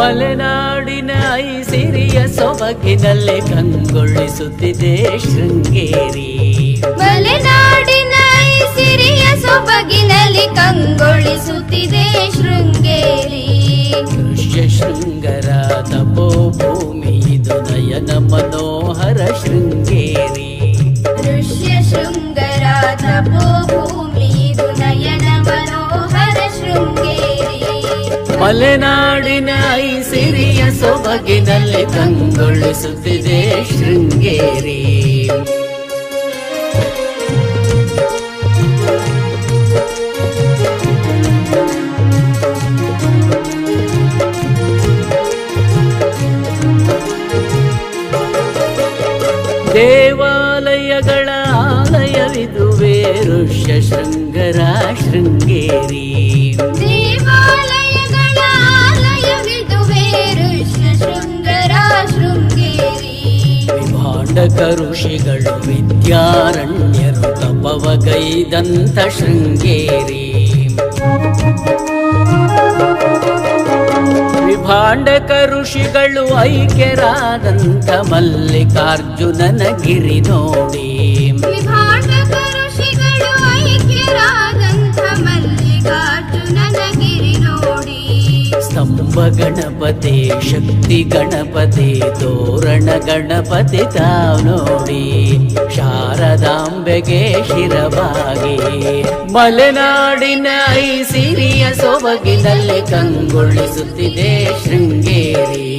ಮಲೆನಾಡಿನ ಐಸಿರಿಯ ಸೊಬಗಿನಲ್ಲಿ ಕಂಗೊಳಿಸುತ್ತಿದೆ ಶೃಂಗೇರಿ. ಮಲೆನಾಡಿನ ಐಸಿರಿಯ ಸೊಬಗಿನಲ್ಲಿ ಕಂಗೊಳಿಸುತ್ತಿದೆ ಶೃಂಗೇರಿ. ದೃಶ್ಯ ಶೃಂಗರ ತಪೋಭೂಮಿ ಇದು ನಯನ ಮನೋಹರ ಶೃಂಗೇರಿ. ದೃಶ್ಯ ಶೃಂಗರ ತಪೋಭೂಮಿ ಇದು ನಯನ ಮನೋಹರ ಶೃಂಗೇರಿ. ಮಲೆನಾಡಿನ ಐಸಿರಿಯ ಸೊಬಗಿನಲ್ಲಿ ಕಂಗೊಳಿಸುತ್ತಿದೆ ಶೃಂಗೇರಿ. ದೇವಾಲಯಗಳ ಆಲಯವಿದುವೆ ಋಷ್ಯ ಶೃಂಗರ ಶೃಂಗೇರಿ. ದೇವಾಲಯಗಳ ಆಲಯವಿದುವೆ ಋಷ್ಯ ಶೃಂಗರ ಶೃಂಗೇರಿ. ವಿಭಾಂಡಕ ಋಷಿಗಳು ವಿದ್ಯಾರಣ್ಯರು ತಪವಗೈದಂತ ಶೃಂಗೇರಿ. ವಿಭಾಂಡಕ ಋಷಿಗಳು ಐಕ್ಯರಾದಂಥ ಮಲ್ಲಿಕಾರ್ಜುನನ ಗಿರಿ ನೋಡಿ. ವಿಭಾಂಡಕ ಋಷಿಗಳು ಐಕ್ಯರಾದಂಥ ಮಲ್ಲಿಕಾರ್ಜುನನ ಗಿರಿ ನೋಡಿ. ಸ್ತಂಭ ಗಣಪತಿ ಶಕ್ತಿ ಗಣಪತಿ ತೋರಣ ಗಣಪತಿ ತಾವ್ ನೋಡಿ. ಶಾರದಾಂಬೆಗೆ ಶಿರವಾಗಿ ಮಲೆನಾಡಿನ ಐಸಿರಿಯ ಸೊಬಗಿನಲ್ಲಿ ಕಂಗೊಳಿಸುತ್ತಿದೆ ಶೃಂಗೇರಿ.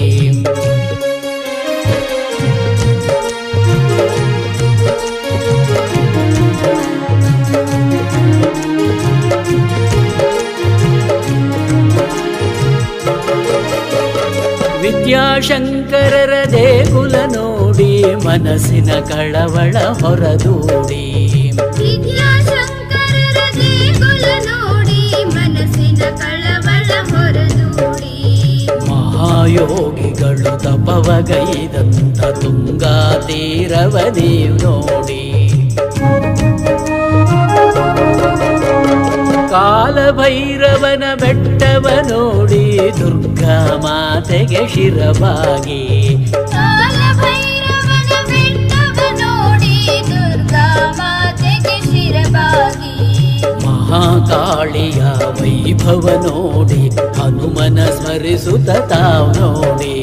ವಿದ್ಯಾಶಂಕರರ ದೇಗುಲ ನೋಡಿ ಮನಸ್ಸಿನ ಕಳವಳ ಹೊರದೂಡಿ. ವಿದ್ಯಾಶಂಕರರ ದೇಗುಲ ನೋಡಿ ಮನಸ್ಸಿನ ಕಳವಳ ಹೊರದೂಡಿ. ಮಹಾಯೋಗಿಗಳು ತಪವಗೈದಂತ ತುಂಗಾ ತೀರವ ನೀವ್ ನೋಡಿ. ಕಾಲಭೈರವನ ಬೆಟ್ಟವ ನೋಡಿ ದುರ್ಗಾ ಮಾತೆಗೆ ಶಿರವಾಗಿ. ಕಾಲಭೈರವನ ಬೆಟ್ಟವ ನೋಡಿ ದುರ್ಗಾ ಮಾತೆಗೆ ಶಿರವಾಗಿ. ಮಹಾಕಾಳಿಯ ವೈಭವ ನೋಡಿ ಹನುಮನ ಸ್ಮರಿಸುತ್ತ ತಾವ್ ನೋಡಿ.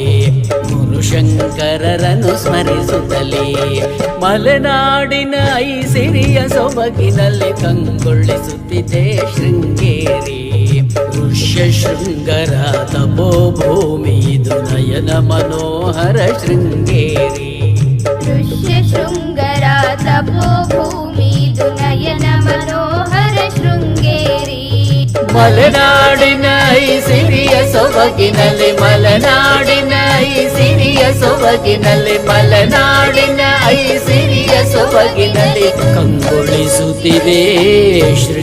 ಗುರುಶಂಕರರನ್ನು ಸ್ಮರಿಸುತ್ತಲೇ ಮಲೆನಾಡಿನ ಐಸಿರಿಯ ಸೊಬಗಿನಲ್ಲಿ ಕಂಗೊಳಿಸುತ್ತಿದೆ ಶೃಂಗೇರಿ. ಋಷ್ಯ ಶೃಂಗರ ತಪೋಭೂಮಿ ಇದು ನಯನ ಮನೋಹರ ಶೃಂಗೇರಿ. ಋಷ್ಯ ಶೃಂಗರ ತಪೋಭೂಮಿ ಇದು ನಯನ ಮನೋಹರ ಶೃಂಗೇರಿ. ಮಲೆನಾಡಿನ ಐಸಿರಿಯ ಸೊಬಗಿನಲ್ಲಿ ಮಲೆನಾಡಿನ ಐಸಿರಿಯ ಸೊಬಗಿನಲ್ಲಿ ಮಲೆನಾಡಿನ ಐಸಿರಿಯ ಸೊಬಗಿನಲ್ಲಿ ಕಂಗೊಳಿಸುತ್ತಿದೆ ಶ್ರೀ